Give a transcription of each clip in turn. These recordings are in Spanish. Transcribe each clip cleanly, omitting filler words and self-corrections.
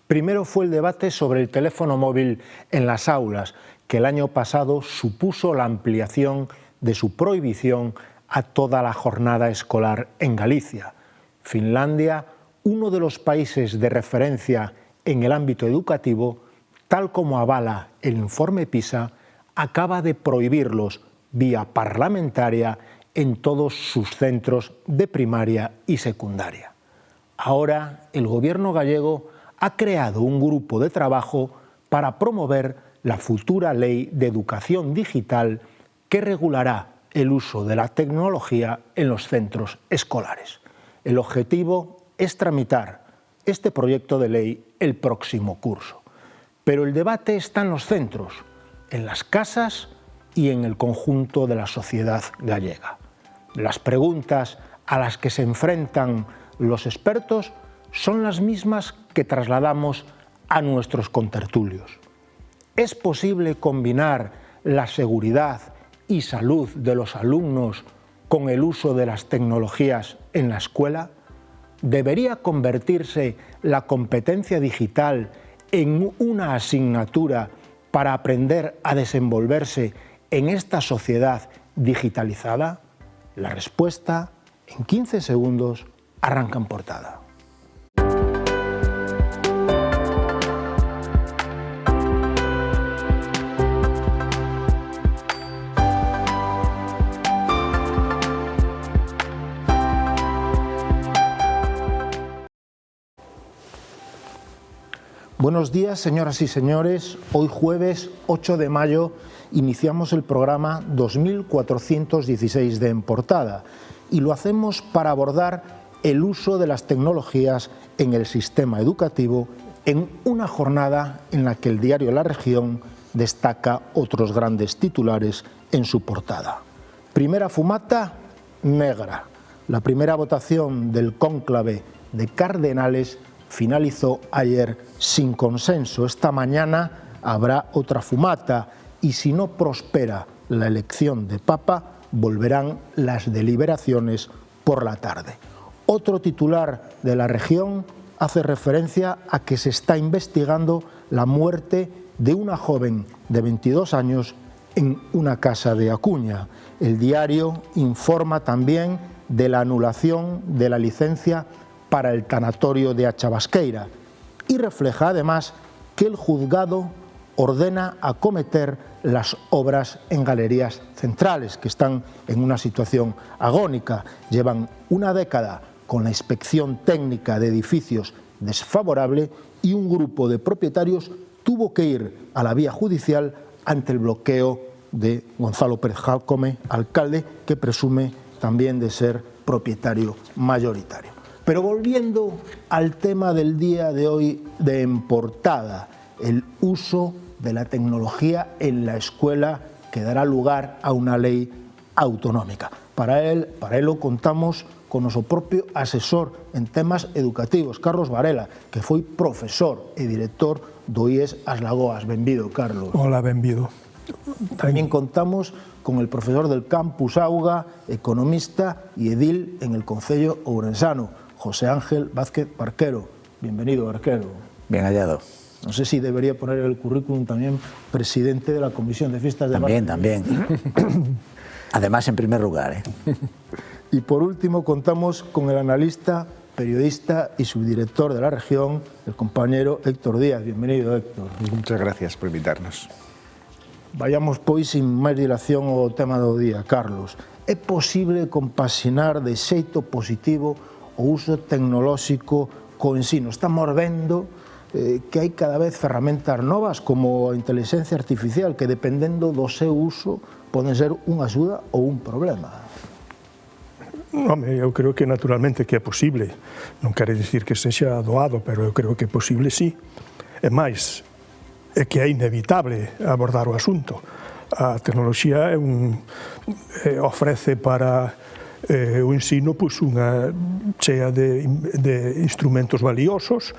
Primero fue el debate sobre el teléfono móvil en las aulas, que el año pasado supuso la ampliación de su prohibición a toda la jornada escolar en Galicia. Finlandia, uno de los países de referencia en el ámbito educativo, tal como avala el informe PISA, acaba de prohibirlos vía parlamentaria en todos sus centros de primaria y secundaria. Ahora el gobierno gallego ha creado un grupo de trabajo para promover la futura ley de educación digital que regulará el uso de la tecnología en los centros escolares. El objetivo es tramitar este proyecto de ley el próximo curso. Pero el debate está en los centros, en las casas y en el conjunto de la sociedad gallega. Las preguntas a las que se enfrentan los expertos son las mismas que trasladamos a nuestros contertulios. ¿Es posible combinar la seguridad y salud de los alumnos con el uso de las tecnologías en la escuela? ¿Debería convertirse la competencia digital en una asignatura para aprender a desenvolverse en esta sociedad digitalizada? La respuesta en 15 segundos arranca en portada. Buenos días, señoras y señores. Hoy jueves 8 de mayo iniciamos el programa 2416 de En Portada y lo hacemos para abordar el uso de las tecnologías en el sistema educativo en una jornada en la que el diario La Región destaca otros grandes titulares en su portada. Primera fumata negra. La primera votación del cónclave de cardenales finalizó ayer sin consenso. Esta mañana habrá otra fumata y si no prospera la elección de Papa, volverán las deliberaciones por la tarde. Otro titular de La Región hace referencia a que se está investigando la muerte de una joven de 22 años en una casa de Acuña. El diario informa también de la anulación de la licencia para el tanatorio de Achabasqueira y refleja además que el juzgado ordena acometer las obras en galerías centrales, que están en una situación agónica. Llevan una década con la inspección técnica de edificios desfavorable y un grupo de propietarios tuvo que ir a la vía judicial ante el bloqueo de Gonzalo Pérez Jacome, alcalde, que presume también de ser propietario mayoritario. Pero volviendo al tema del día de hoy de En Portada, el uso de la tecnología en la escuela que dará lugar a una ley autonómica. Para ello contamos con nuestro propio asesor en temas educativos, Carlos Varela, que foi profesor e director do IES As Lagoas. Benvido, Carlos. Hola, benvido. También contamos con el profesor del Campus Auga, economista y edil en el Concello Ourensano, José Ángel Vázquez Barquero. Bienvenido, Barquero. Bien hallado. No sé si debería poner el currículum también presidente de la Comisión de Fiestas de Barquero. También. Además, en primer lugar. Y por último, contamos con el analista, periodista y subdirector de La Región, el compañero Héctor Díaz. Bienvenido, Héctor. Muchas gracias por invitarnos. Vayamos, pois, sin máis dilación ao tema do día, Carlos. É posible compaxinar de xeito positivo o uso tecnolóxico co ensino? Estamos vendo que hai cada vez ferramentas novas como a inteligencia artificial que, dependendo do seu uso, poden ser unha axuda ou un problema. Home, eu creo que naturalmente que é posible. Non quere dicir que sexa doado, pero eu creo que é posible, sí. É máis, é que é inevitable abordar o asunto. A tecnoloxía ofrece para o ensino unha chea de instrumentos valiosos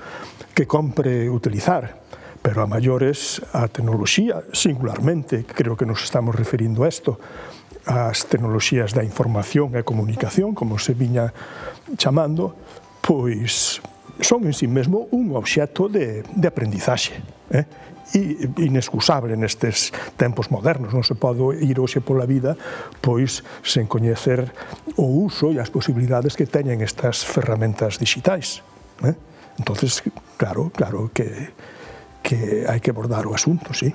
que compre utilizar, pero a maiores a tecnoloxía, singularmente, creo que nos estamos referindo a isto, as tecnoloxías da información e comunicación, como se viña chamando, pois son en sí mesmo un obxecto de aprendizaxe, inexcusable nestes tempos modernos. Non se pode ir hoxe pola vida pois sen coñecer o uso e as posibilidades que teñen estas ferramentas digitais. Entonces, claro que hai que abordar o asunto, sí.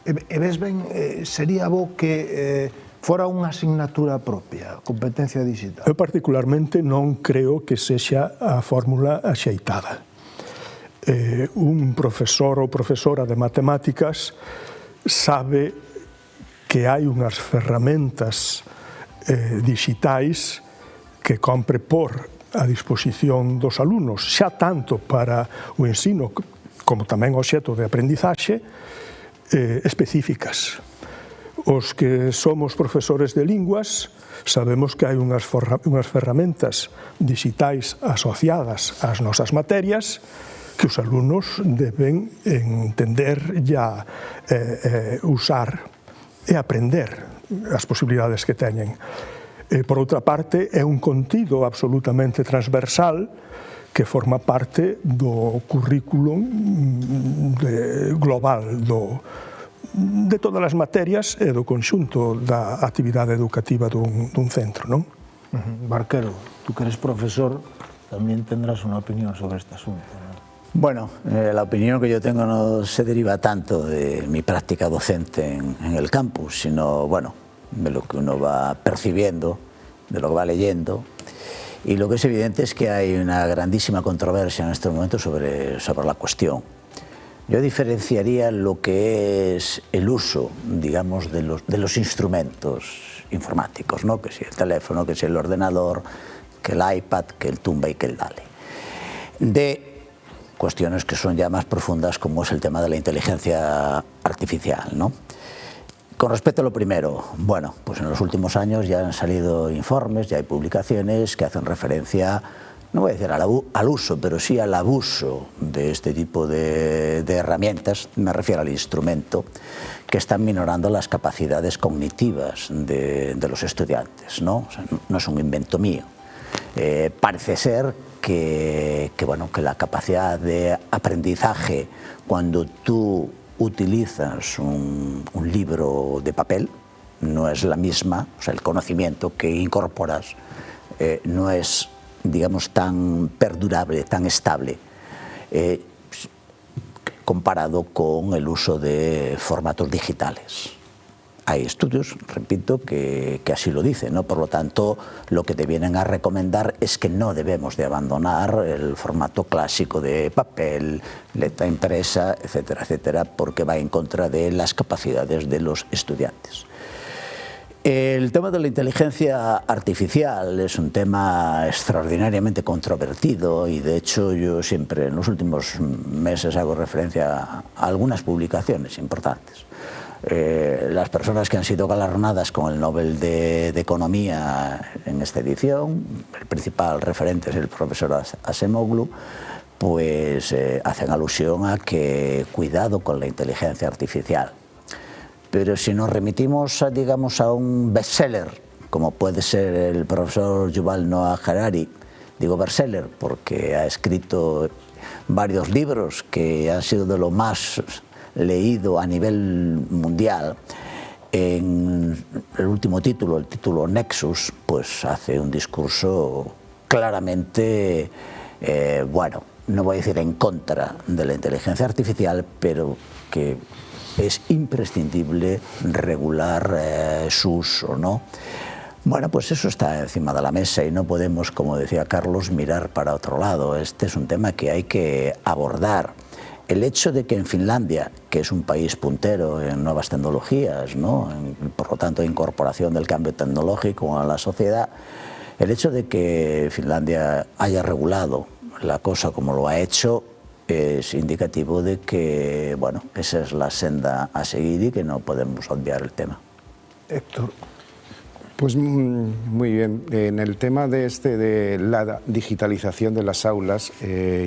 E ves ben, sería bo que fora unha asignatura propia, competencia digital? Eu particularmente non creo que sexa a fórmula axeitada. Un profesor ou profesora de matemáticas sabe que hai unhas ferramentas digitais que compre por a disposición dos alumnos, xa tanto para o ensino como tamén o obxecto de aprendizaxe, específicas. Os que somos profesores de linguas sabemos que hai unhas ferramentas digitais asociadas ás nosas materias que os alumnos deben entender e usar e aprender as posibilidades que teñen. Por outra parte, é un contido absolutamente transversal que forma parte do currículum global de todas as materias e do conxunto da actividade educativa dun centro, non? Barquero, tú que eres profesor, tamén tendrás unha opinión sobre este asunto, ¿no? Bueno, la opinión que yo tengo no se deriva tanto de mi práctica docente en el campus, sino, bueno, de lo que uno va percibiendo, de lo que va leyendo. Y lo que es evidente es que hay una grandísima controversia en estos momentos sobre la cuestión. Yo diferenciaría lo que es el uso, digamos, de los instrumentos informáticos, ¿no? Que si el teléfono, que si el ordenador, que el iPad, que el tumba y que el dale. De cuestiones que son ya más profundas, como es el tema de la inteligencia artificial, ¿no? Con respecto a lo primero, bueno, pues en los últimos años ya han salido informes, ya hay publicaciones que hacen referencia, no voy a decir al uso, pero sí al abuso de este tipo de herramientas, me refiero al instrumento, que están minorando las capacidades cognitivas de los estudiantes, ¿no? O sea, no es un invento mío. Parece ser que la capacidad de aprendizaje cuando tú utilizas un libro de papel no es la misma, o sea, el conocimiento que incorporas no es, digamos, tan perdurable, tan estable, comparado con el uso de formatos digitales. Hay estudios, repito, que así lo dicen, ¿no? Por lo tanto, lo que te vienen a recomendar es que no debemos de abandonar el formato clásico de papel, letra impresa, etcétera, etcétera, porque va en contra de las capacidades de los estudiantes. El tema de la inteligencia artificial es un tema extraordinariamente controvertido y, de hecho, yo siempre en los últimos meses hago referencia a algunas publicaciones importantes. Las personas que han sido galardonadas con el Nobel de Economía en esta edición, el principal referente es el profesor Acemoglu, pues hacen alusión a que cuidado con la inteligencia artificial. Pero si nos remitimos, digamos, a un bestseller, como puede ser el profesor Yuval Noah Harari, digo bestseller porque ha escrito varios libros que han sido de lo más leído a nivel mundial. En el último título, el título Nexus, pues hace un discurso claramente, bueno, no voy a decir en contra de la inteligencia artificial, pero que es imprescindible regular su uso, ¿no? Bueno, pues eso está encima de la mesa y no podemos, como decía Carlos, mirar para otro lado. Este es un tema que hay que abordar. El hecho de que en Finlandia, que es un país puntero en nuevas tecnologías, ¿no? Por lo tanto, incorporación del cambio tecnológico a la sociedad, el hecho de que Finlandia haya regulado la cosa como lo ha hecho es indicativo de que, bueno, esa es la senda a seguir y que no podemos obviar el tema. Héctor. Pues muy bien. En el tema de la digitalización de las aulas,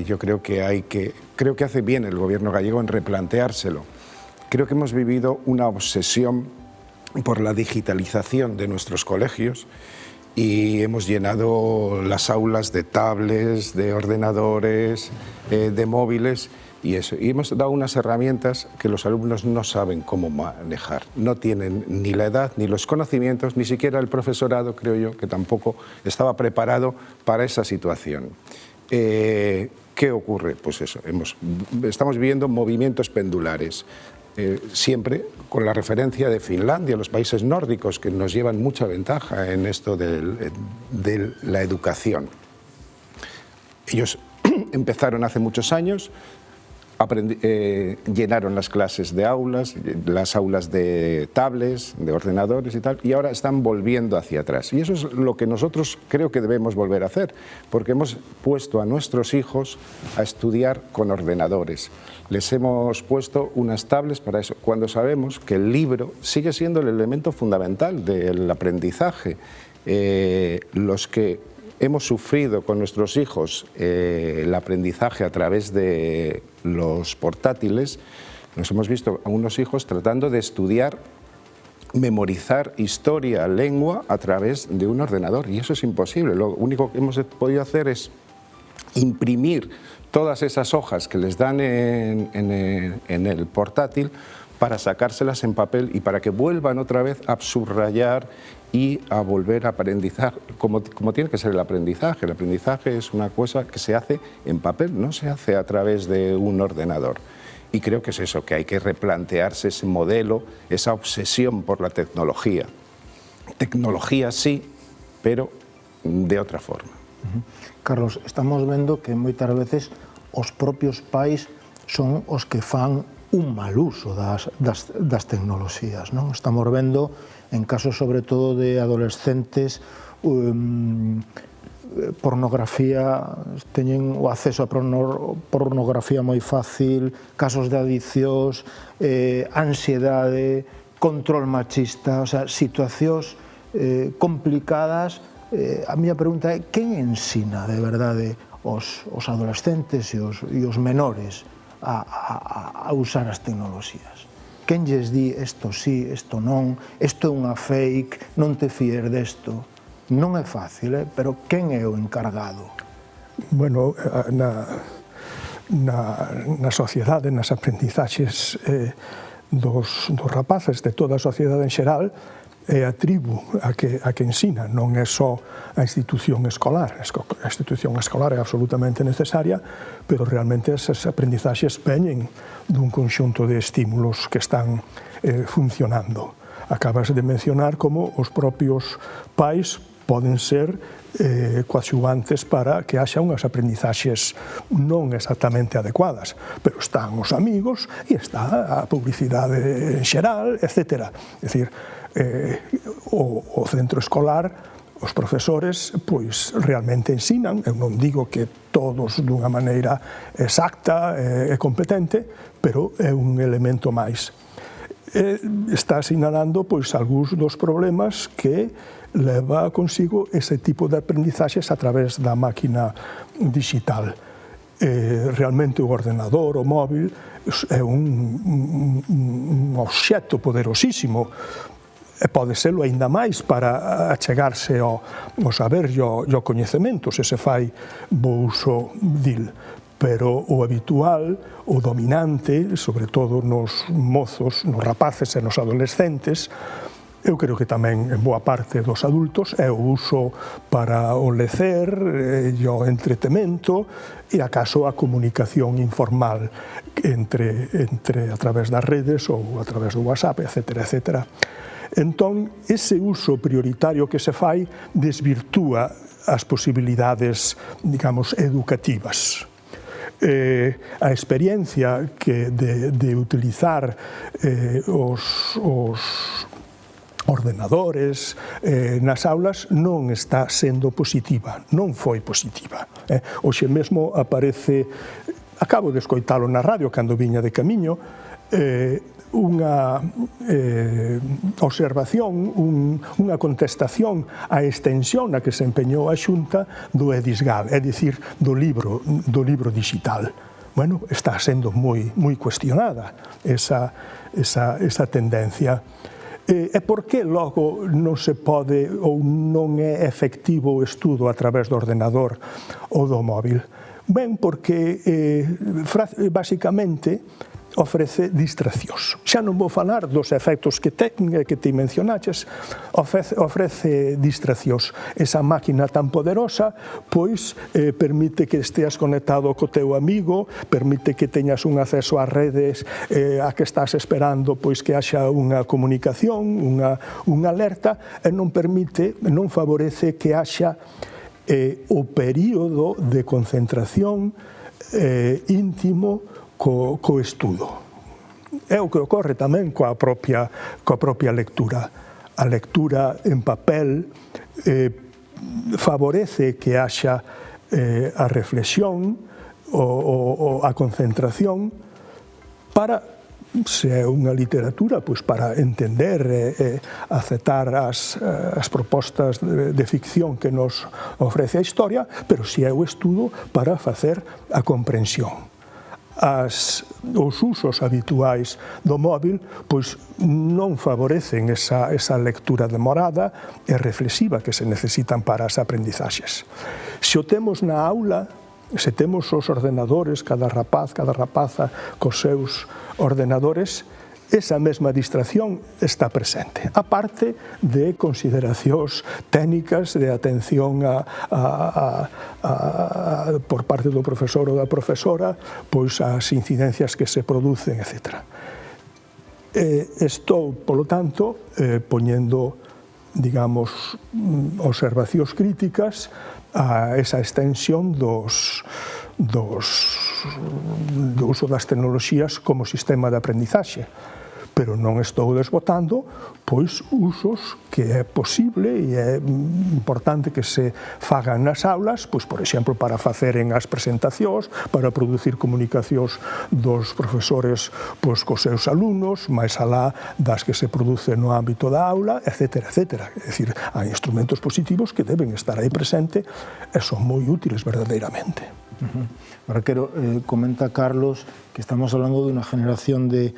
yo creo que hace bien el gobierno gallego en replanteárselo. Creo que hemos vivido una obsesión por la digitalización de nuestros colegios y hemos llenado las aulas de tablets, de ordenadores, de móviles y eso. Y hemos dado unas herramientas que los alumnos no saben cómo manejar. No tienen ni la edad, ni los conocimientos, ni siquiera el profesorado, creo yo, que tampoco estaba preparado para esa situación. ¿Qué ocurre? Pues eso, estamos viviendo movimientos pendulares. Siempre con la referencia de Finlandia, los países nórdicos, que nos llevan mucha ventaja en esto de la educación. Ellos empezaron hace muchos años, llenaron las clases de aulas, las aulas de tablets, de ordenadores y tal, y ahora están volviendo hacia atrás. Y eso es lo que nosotros creo que debemos volver a hacer, porque hemos puesto a nuestros hijos a estudiar con ordenadores. Les hemos puesto unas tablets para eso, cuando sabemos que el libro sigue siendo el elemento fundamental del aprendizaje. Los que hemos sufrido con nuestros hijos el aprendizaje a través de los portátiles, nos hemos visto a unos hijos tratando de estudiar, memorizar historia, lengua a través de un ordenador, y eso es imposible. Lo único que hemos podido hacer es imprimir todas esas hojas que les dan en el portátil para sacárselas en papel y para que vuelvan otra vez a subrayar y a volver a aprendizar, como tiene que ser el aprendizaje. El aprendizaje es una cosa que se hace en papel, no se hace a través de un ordenador. Y creo que es eso, que hay que replantearse ese modelo, esa obsesión por la tecnología. Tecnología sí, pero de otra forma. Carlos, estamos vendo que moitas veces os propios pais son os que fan un mal uso das tecnoloxías, non? Estamos vendo en casos sobre todo de adolescentes pornografía, teñen o acceso a pornografía moi fácil, casos de adiccións, ansiedade, control machista, o sea, situacións complicadas. A miña pregunta é, quen ensina de verdade os adolescentes e os menores a usar as tecnoloxías? Quen lles di isto sí, isto non, isto é unha fake, non te fíes desto? Non é fácil, pero quen é o encargado? Bueno, na sociedade, nas aprendizaxes dos rapaces de toda a sociedade en xeral, é a tribu a que ensina, non é só a institución escolar. A institución escolar é absolutamente necesaria, pero realmente esas aprendizaxes veñen dun conxunto de estímulos que están funcionando. Acabas de mencionar como os propios pais poden ser coadyuvantes para que haxa unhas aprendizaxes non exactamente adecuadas, pero están os amigos e está a publicidade en xeral, etc. É dicir, o centro escolar, os profesores, pois realmente ensinan, eu non digo que todos dunha maneira exacta e competente, pero é un elemento máis. Está sinalando pois algúns dos problemas que leva consigo ese tipo de aprendizaxes a través da máquina digital. Realmente o ordenador, o móvil, é un obxecto poderosísimo, e pode serlo aínda máis para achegarse ao saber e ao coñecemento, se se fai bo uso dil. Pero o habitual, o dominante, sobre todo nos mozos, nos rapaces e nos adolescentes, eu creo que tamén en boa parte dos adultos, é o uso para o lecer e o entretemento e acaso a comunicación informal a través das redes ou a través do WhatsApp, etc. etc. Entón, ese uso prioritario que se fai desvirtúa as posibilidades, digamos, educativas. A experiencia de utilizar os ordenadores nas aulas non está sendo positiva, non foi positiva. Hoxe mesmo aparece, acabo de escoitalo na radio cando viña de camiño, unha observación, unha contestación á extensión na que se empeñou a Xunta do Edisgal, é dicir, do libro digital. Bueno, está sendo moi cuestionada esa tendencia. E por que logo non se pode ou non é efectivo o estudo a través do ordenador ou do móvil? Ben, porque basicamente ofrece distraccións. Xa non vou falar dos efectos que te mencionaches, ofrece distraccións. Esa máquina tan poderosa, pois, permite que esteas conectado co teu amigo, permite que teñas un acceso ás redes a que estás esperando, pois, que haxa unha comunicación, unha alerta, e non favorece que haxa o período de concentración íntimo co estudo. É o que ocorre tamén coa propia lectura. A lectura en papel favorece que haxa a reflexión ou a concentración para, se é unha literatura, pois para entender e aceptar as propostas de ficción que nos ofrece a historia, pero se é o estudo para facer a comprensión. Os usos habituais do móvil pois non favorecen esa lectura demorada e reflexiva que se necesitan para as aprendizaxes. Se o temos na aula, se temos os ordenadores, cada rapaz, cada rapaza cos seus ordenadores, esa mesma distracción está presente, a parte de consideracións técnicas de atención por parte do profesor ou da profesora, pois as incidencias que se producen, etc. Estou, polo tanto, poñendo, digamos, observacións críticas a esa extensión do uso das tecnoloxías como sistema de aprendizaxe, pero non estou desbotando pois usos que é posible e é importante que se fagan nas aulas, pois, por exemplo, para faceren as presentacións, para producir comunicacións dos profesores pois cos seus alumnos, máis alá das que se producen no ámbito da aula, etc. etc. É dicir, hai instrumentos positivos que deben estar aí presente e son moi útiles verdadeiramente. Ahora comenta Carlos que estamos hablando de una generación de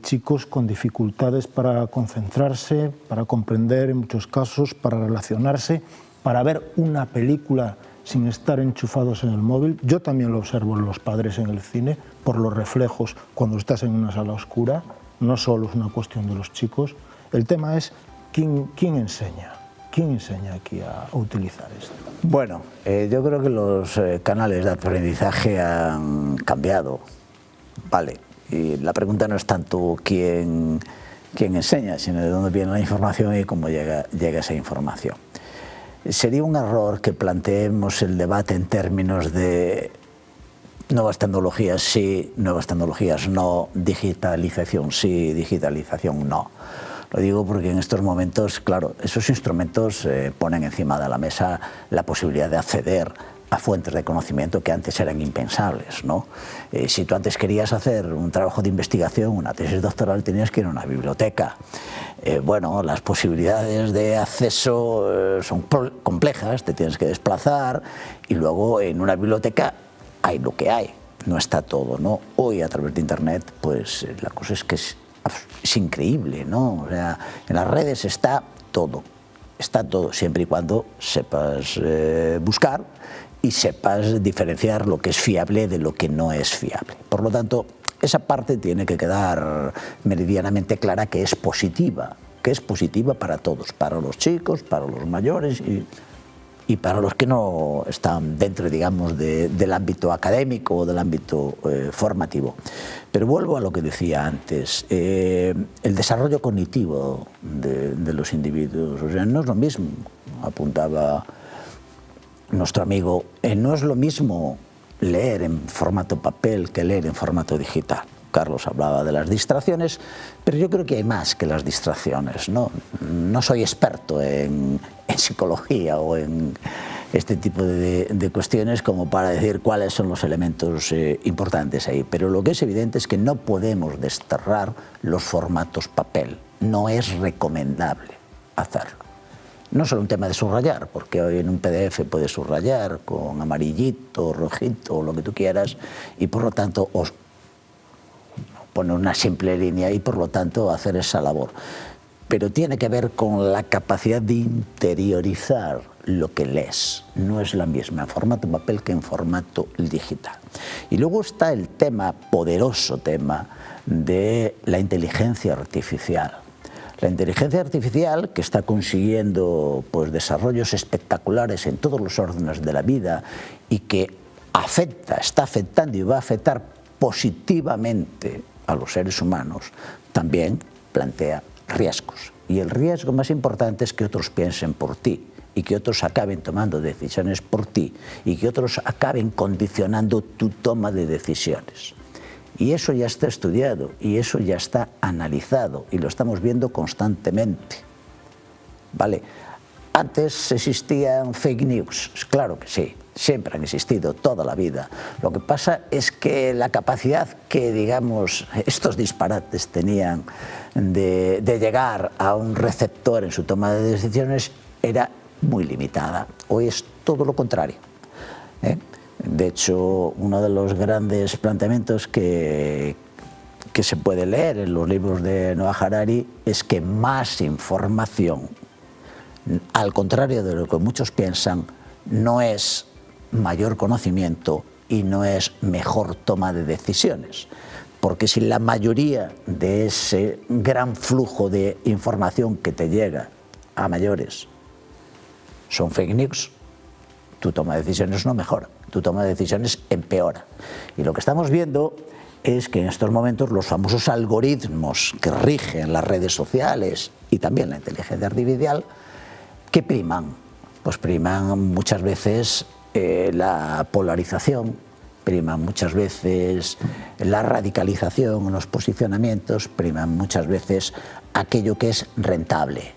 chicos con dificultades para concentrarse, para comprender en muchos casos, para relacionarse, para ver una película sin estar enchufados en el móvil. Yo también lo observo en los padres en el cine, por los reflejos cuando estás en una sala oscura. No solo es una cuestión de los chicos. El tema es quién enseña. ¿Quién enseña aquí a utilizar esto? Bueno, yo creo que los canales de aprendizaje han cambiado, ¿vale? Y la pregunta no es tanto quién enseña, sino de dónde viene la información y cómo llega esa información. Sería un error que planteemos el debate en términos de nuevas tecnologías sí, nuevas tecnologías no, digitalización sí, digitalización no. Lo digo porque en estos momentos, claro, esos instrumentos ponen encima de la mesa la posibilidad de acceder a fuentes de conocimiento que antes eran impensables, ¿no? Si tú antes querías hacer un trabajo de investigación, una tesis doctoral, tenías que ir a una biblioteca. Bueno, las posibilidades de acceso son complejas, te tienes que desplazar y luego en una biblioteca hay lo que hay, no está todo, ¿no? Hoy a través de Internet, pues la cosa es que es increíble, ¿no? O sea, en las redes está todo, siempre y cuando sepas buscar y sepas diferenciar lo que es fiable de lo que no es fiable. Por lo tanto, esa parte tiene que quedar meridianamente clara que es positiva para todos, para los chicos, para los mayores y para los que no están dentro, digamos, del ámbito académico o del ámbito formativo. Pero vuelvo a lo que decía antes, el desarrollo cognitivo de los individuos, o sea, no es lo mismo, apuntaba nuestro amigo, no es lo mismo leer en formato papel que leer en formato digital. Carlos hablaba de las distracciones, pero yo creo que hay más que las distracciones, ¿no? No soy experto en psicología o en este tipo de cuestiones como para decir cuáles son los elementos importantes ahí, pero lo que es evidente es que no podemos desterrar los formatos papel, no es recomendable hacerlo. No solo un tema de subrayar, porque hoy en un PDF puedes subrayar con amarillito, rojito, lo que tú quieras, y por lo tanto poner una simple línea y por lo tanto hacer esa labor. pero tiene que ver con la capacidad de interiorizar lo que lees. No es la misma en formato papel que en formato digital. Y luego está el tema, poderoso tema, de la inteligencia artificial. La inteligencia artificial, que está consiguiendo pues, desarrollos espectaculares en todos los órdenes de la vida y que está afectando y va a afectar positivamente a los seres humanos, también plantea riesgos. Y el riesgo más importante es que otros piensen por ti y que otros acaben tomando decisiones por ti y que otros acaben condicionando tu toma de decisiones. Y eso ya está estudiado y eso ya está analizado y lo estamos viendo constantemente. ¿Vale? Antes existían fake news, claro que sí, siempre han existido toda la vida. Lo que pasa es que la capacidad que, digamos, estos disparates tenían de llegar a un receptor en su toma de decisiones era muy limitada. Hoy es todo lo contrario, ¿eh? De hecho, uno de los grandes planteamientos que se puede leer en los libros de Noah Harari es que más información, al contrario de lo que muchos piensan, no es mayor conocimiento y no es mejor toma de decisiones. Porque si la mayoría de ese gran flujo de información que te llega a mayores son fake news, tu toma de decisiones no mejora, tu toma de decisiones empeora. Y lo que estamos viendo es que en estos momentos los famosos algoritmos que rigen las redes sociales y también la inteligencia artificial, ¿qué priman? Pues priman muchas veces la polarización, priman muchas veces la radicalización en los posicionamientos, priman muchas veces aquello que es rentable.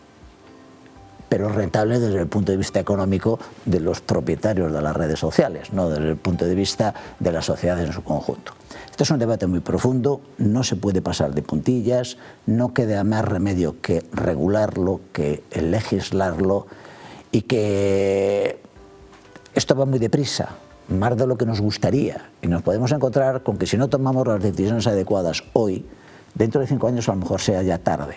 Pero rentable desde el punto de vista económico de los propietarios de las redes sociales, no desde el punto de vista de la sociedad en su conjunto. Este es un debate muy profundo, no se puede pasar de puntillas, no queda más remedio que regularlo, que legislarlo, y que esto va muy deprisa, más de lo que nos gustaría, y nos podemos encontrar con que si no tomamos las decisiones adecuadas hoy, dentro de 5 años a lo mejor sea ya tarde.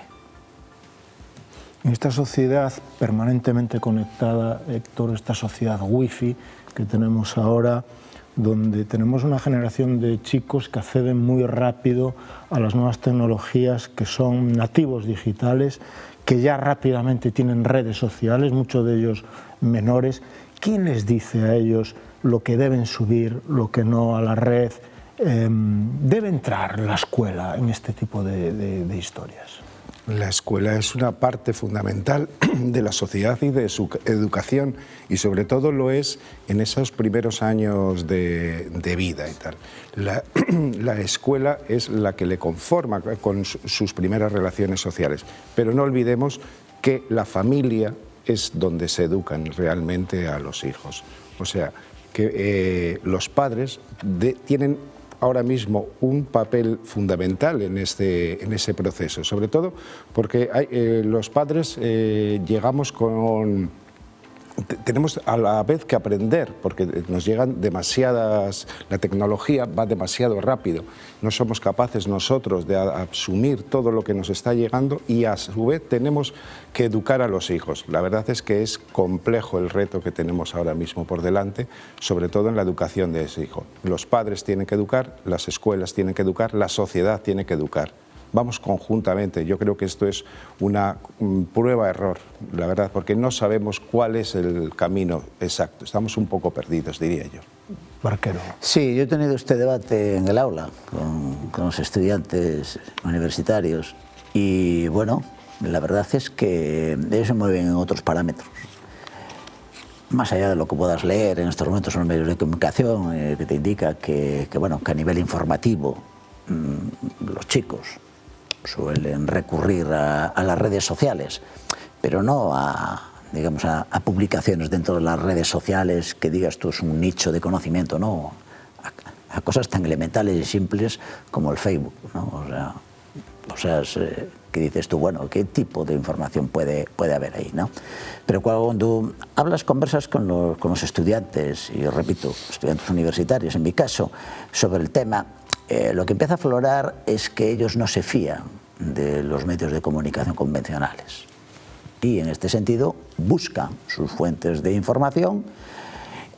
En esta sociedad permanentemente conectada, Héctor, esta sociedad wifi que tenemos ahora, donde tenemos una generación de chicos que acceden muy rápido a las nuevas tecnologías, que son nativos digitales, que ya rápidamente tienen redes sociales, muchos de ellos menores. ¿Quién les dice a ellos lo que deben subir, lo que no a la red? ¿Debe entrar la escuela en este tipo de historias? La escuela es una parte fundamental de la sociedad y de su educación, y sobre todo lo es en esos primeros años de vida y tal. La escuela es la que le conforma con sus primeras relaciones sociales, pero no olvidemos que la familia es donde se educan realmente a los hijos. O sea, que los padres tienen ahora mismo un papel fundamental en ese proceso, sobre todo porque los padres tenemos a la vez que aprender, porque nos llegan demasiadas, la tecnología va demasiado rápido, no somos capaces nosotros de asumir todo lo que nos está llegando, y a su vez tenemos que educar a los hijos. La verdad es que es complejo el reto que tenemos ahora mismo por delante, sobre todo en la educación de ese hijo. Los padres tienen que educar, las escuelas tienen que educar, la sociedad tiene que educar. Vamos conjuntamente. Yo creo que esto es una prueba-error, la verdad, porque no sabemos cuál es el camino exacto. Estamos un poco perdidos, diría yo. Barquero. Sí, yo he tenido este debate en el aula con los estudiantes universitarios y, bueno, la verdad es que ellos se mueven en otros parámetros. Más allá de lo que puedas leer en estos momentos en los medios de comunicación, que te indica que a nivel informativo los chicos suelen recurrir a las redes sociales, pero no a publicaciones dentro de las redes sociales que digas tú es un nicho de conocimiento, no, a cosas tan elementales y simples como el Facebook, ¿no? O sea, que dices tú, bueno, ¿qué tipo de información puede haber ahí, ¿no? Pero cuando conversas con los estudiantes, y repito, estudiantes universitarios en mi caso, sobre el tema, lo que empieza a aflorar es que ellos no se fían de los medios de comunicación convencionales. Y en este sentido buscan sus fuentes de información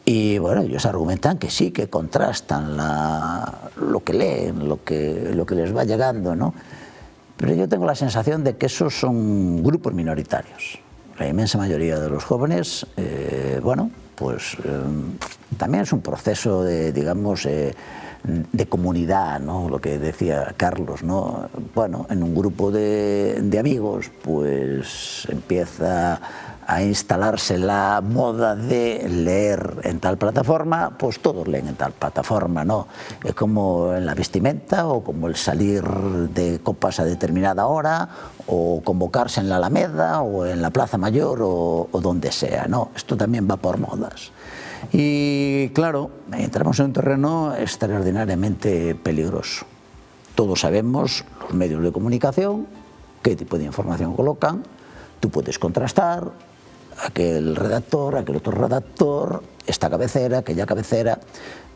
y bueno, ellos argumentan que sí, que contrastan lo que leen, lo que les va llegando, ¿no? Pero yo tengo la sensación de que esos son grupos minoritarios. La inmensa mayoría de los jóvenes, bueno, pues también es un proceso de, digamos, de comunidad, ¿no? Lo que decía Carlos, ¿no? Bueno, en un grupo de amigos, pues empieza a instalarse la moda de leer en tal plataforma, pues todos leen en tal plataforma, ¿no? Es como en la vestimenta o como el salir de copas a determinada hora o convocarse en la Alameda o en la Plaza Mayor o donde sea, ¿no? Esto también va por modas. Y claro, entramos en un terreno extraordinariamente peligroso. Todos sabemos, los medios de comunicación, qué tipo de información colocan, tú puedes contrastar, aquel redactor, aquel otro redactor, esta cabecera, aquella cabecera,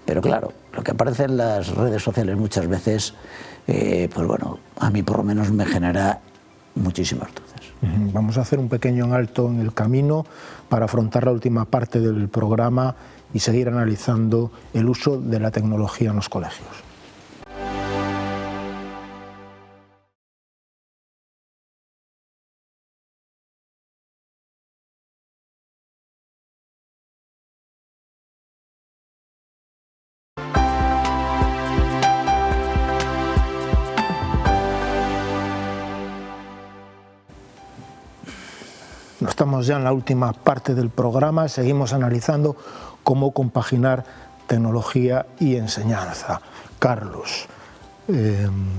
pero claro, lo que aparece en las redes sociales muchas veces, pues bueno, a mí por lo menos me genera muchísimas dudas. Vamos a hacer un pequeño alto en el camino para afrontar la última parte del programa y seguir analizando el uso de la tecnología en los colegios. Estamos ya en la última parte del programa, seguimos analizando cómo compaginar tecnología y enseñanza. Carlos,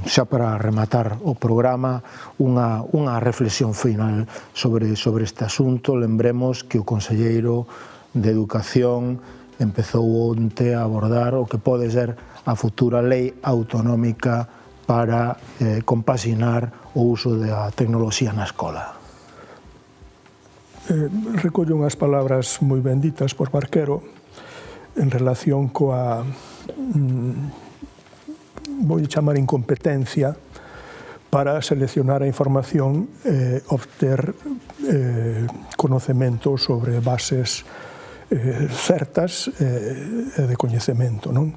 xa para rematar o programa, unha reflexión final sobre este asunto. Lembremos que o conselleiro de Educación empezou onte a abordar o que pode ser a futura lei autonómica para compaxinar o uso da tecnoloxía na escola. Recollo unhas palabras moi benditas por Barquero en relación coa, vou chamar, incompetencia para seleccionar a información e obter conocemento sobre bases certas e de coñecemento, non?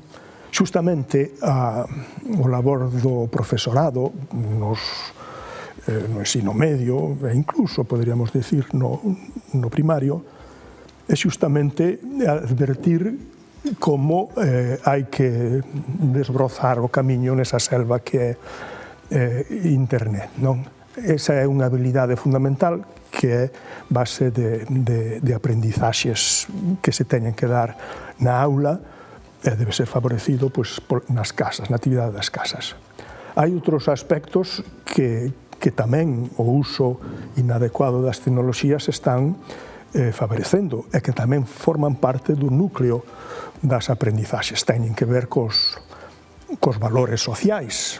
Xustamente o labor do profesorado no ensino medio e incluso, poderíamos decir, no primario, é xustamente advertir como hai que desbrozar o camiño nesa selva que é Internet, non? Esa é unha habilidade fundamental que é base de aprendizaxes que se teñen que dar na aula e debe ser favorecido nas casas, na actividade das casas. Hai outros aspectos que tamén o uso inadecuado das tecnoloxías están favorecendo e que tamén forman parte do núcleo das aprendizaxes. Teñen que ver cos valores sociais,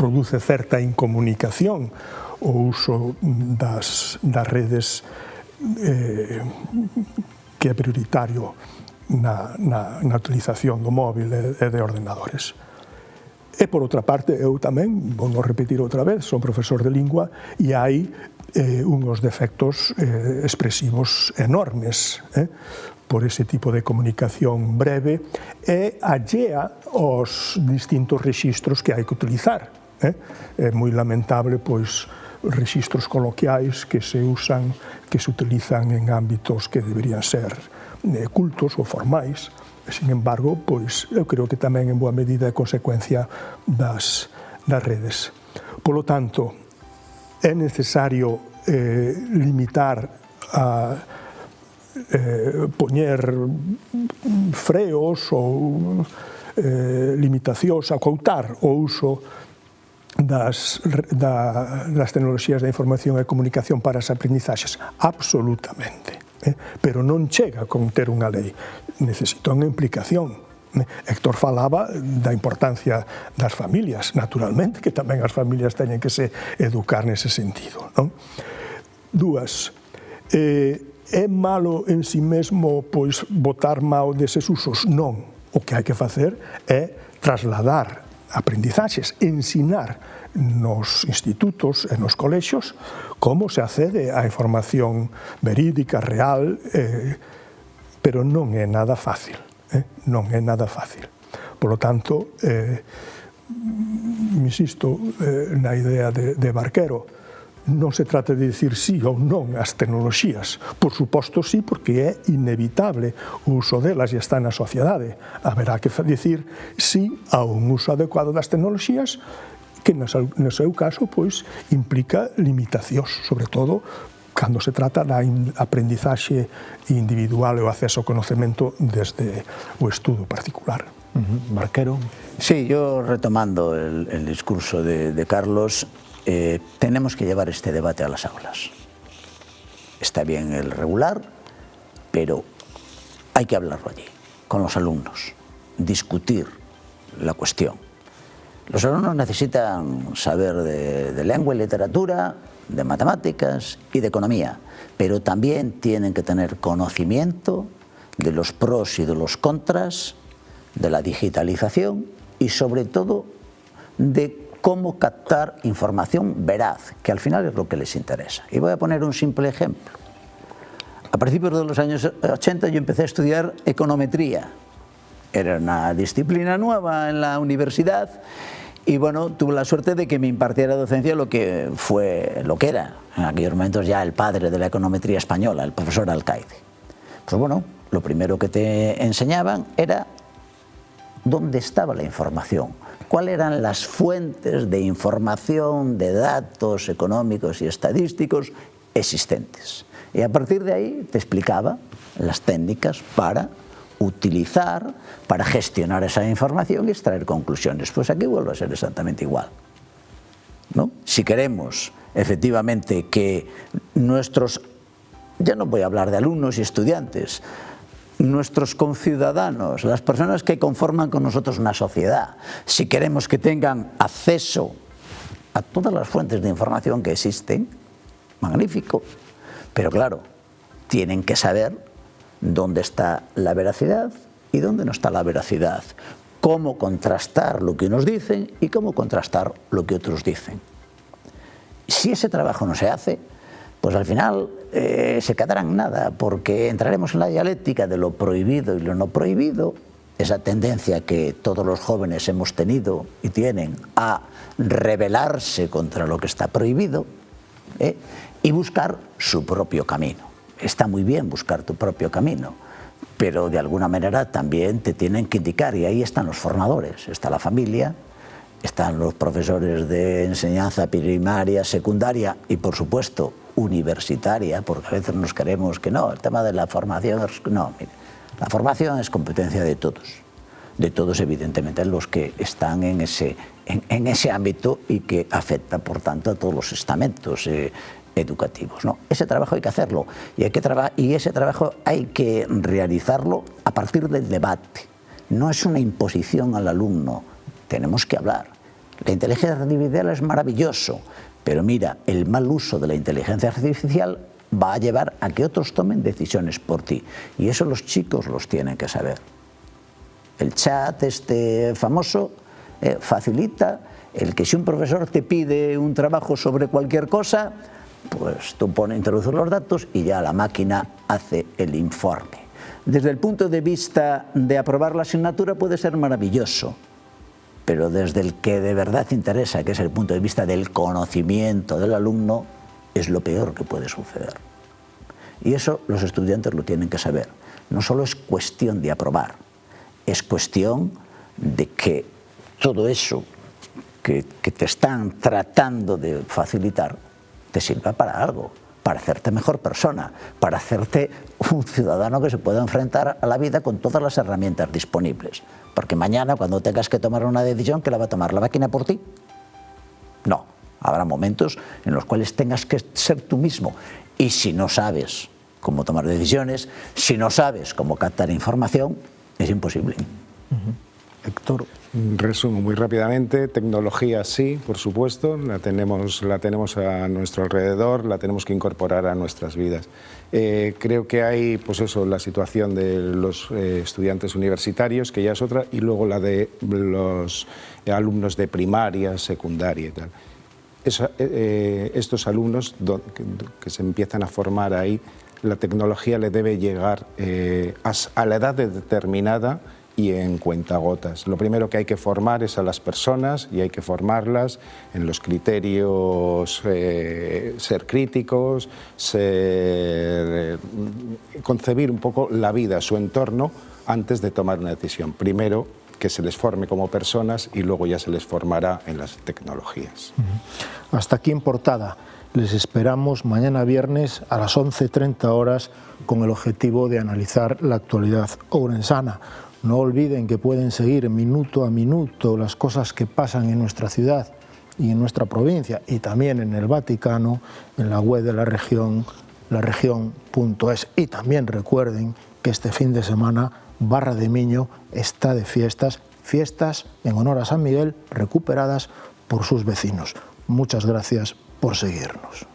produce certa incomunicación o uso das redes que é prioritario na utilización do móvil e de ordenadores. E, por outra parte, eu tamén, vou repetir outra vez, son profesor de lingua e hai uns defectos expresivos enormes por ese tipo de comunicación breve e allea aos distintos rexistros que hai que utilizar. É moi lamentable, pois, rexistros coloquiais que se utilizan en ámbitos que deberían ser cultos ou formais. Sin embargo, pois, eu creo que tamén en boa medida é consecuencia das redes. Polo tanto, é necesario limitar poñer freos ou limitacións, acoutar o uso das tecnoloxías da información e comunicación para as aprendizaxes. Absolutamente. Pero non chega con ter unha lei, necesita unha implicación. Héctor falaba da importancia das familias, naturalmente que tamén as familias teñen que se educar nese sentido, non? Dúas, é malo en si mesmo pois botar mao deses usos? Non, o que hai que facer é trasladar aprendizaxes, ensinar nos institutos e nos colexios como se accede á información verídica, real, pero non é nada fácil, non é nada fácil. Por lo tanto, insisto na idea de Barquero, non se trata de dicir sí ou non ás tecnoloxías. Por suposto sí, porque é inevitable o uso delas e está na sociedade. Haberá que dicir sí a un uso adecuado das tecnoloxías que no seu caso pois implica limitacións, sobre todo cando se trata da aprendizaxe individual e o acceso ao conocemento desde o estudo particular. Barquero. Sí, yo retomando el discurso de Carlos, tenemos que llevar este debate a las aulas. Está bien el regular, pero hay que hablarlo allí, con los alumnos, discutir la cuestión. Los alumnos necesitan saber de lengua y literatura, de matemáticas y de economía, pero también tienen que tener conocimiento de los pros y de los contras de la digitalización y sobre todo de cómo captar información veraz, que al final es lo que les interesa. Y voy a poner un simple ejemplo. A principios de los años 80 yo empecé a estudiar econometría. Era una disciplina nueva en la universidad y bueno, tuve la suerte de que me impartiera docencia lo que era en aquellos momentos ya el padre de la econometría española, el profesor Alcaide. Pues bueno, lo primero que te enseñaban era dónde estaba la información, cuáles eran las fuentes de información, de datos económicos y estadísticos existentes. Y a partir de ahí te explicaba las técnicas para utilizar, para gestionar esa información y extraer conclusiones. Pues aquí vuelve a ser exactamente igual, ¿no? Si queremos efectivamente que nuestros, ya no voy a hablar de alumnos y estudiantes, nuestros conciudadanos, las personas que conforman con nosotros una sociedad, si queremos que tengan acceso a todas las fuentes de información que existen, magnífico, pero claro, tienen que saber dónde está la veracidad y dónde no está la veracidad, cómo contrastar lo que unos dicen y cómo contrastar lo que otros dicen. Si ese trabajo no se hace, pues al final se quedarán nada, porque entraremos en la dialéctica de lo prohibido y lo no prohibido, esa tendencia que todos los jóvenes hemos tenido y tienen a rebelarse contra lo que está prohibido, y buscar su propio camino. Está muy bien buscar tu propio camino, pero de alguna manera también te tienen que indicar, y ahí están los formadores, está la familia, están los profesores de enseñanza primaria, secundaria y por supuesto universitaria, porque a veces nos creemos que no, el tema de la formación, no, mire, la formación es competencia de todos evidentemente los que están en ese ámbito y que afecta por tanto a todos los estamentos educativos, ¿no? Ese trabajo hay que hacerlo y ese trabajo hay que realizarlo a partir del debate, no es una imposición al alumno, tenemos que hablar. La inteligencia artificial es maravilloso, pero mira, el mal uso de la inteligencia artificial va a llevar a que otros tomen decisiones por ti. Y eso los chicos los tienen que saber. El chat famoso facilita el que si un profesor te pide un trabajo sobre cualquier cosa, pues tú introduces los datos y ya la máquina hace el informe. Desde el punto de vista de aprobar la asignatura puede ser maravilloso, pero desde el que de verdad interesa, que es el punto de vista del conocimiento del alumno, es lo peor que puede suceder. Y eso los estudiantes lo tienen que saber. No solo es cuestión de aprobar, es cuestión de que todo eso que te están tratando de facilitar te sirva para algo, para hacerte mejor persona, para hacerte un ciudadano que se pueda enfrentar a la vida con todas las herramientas disponibles. Porque mañana, cuando tengas que tomar una decisión, ¿qué la va a tomar? ¿La máquina por ti? No. Habrá momentos en los cuales tengas que ser tú mismo. Y si no sabes cómo tomar decisiones, si no sabes cómo captar información, es imposible. Héctor. Resumo muy rápidamente: tecnología sí, por supuesto, la tenemos a nuestro alrededor, la tenemos que incorporar a nuestras vidas. Creo que hay, pues eso, la situación de los estudiantes universitarios, que ya es otra, y luego la de los alumnos de primaria, secundaria y tal. Estos alumnos que se empiezan a formar ahí, la tecnología le debe llegar a la edad determinada y en cuentagotas. Lo primero que hay que formar es a las personas, y hay que formarlas en los criterios, ser críticos, concebir un poco la vida, su entorno, antes de tomar una decisión. Primero que se les forme como personas y luego ya se les formará en las tecnologías. Hasta aquí En Portada. Les esperamos mañana viernes a las 11:30 horas con el objetivo de analizar la actualidad ourensana. No olviden que pueden seguir minuto a minuto las cosas que pasan en nuestra ciudad y en nuestra provincia, y también en el Vaticano, en la web de la región, laregion.es. Y también recuerden que este fin de semana Barra de Miño está de fiestas en honor a San Miguel, recuperadas por sus vecinos. Muchas gracias por seguirnos.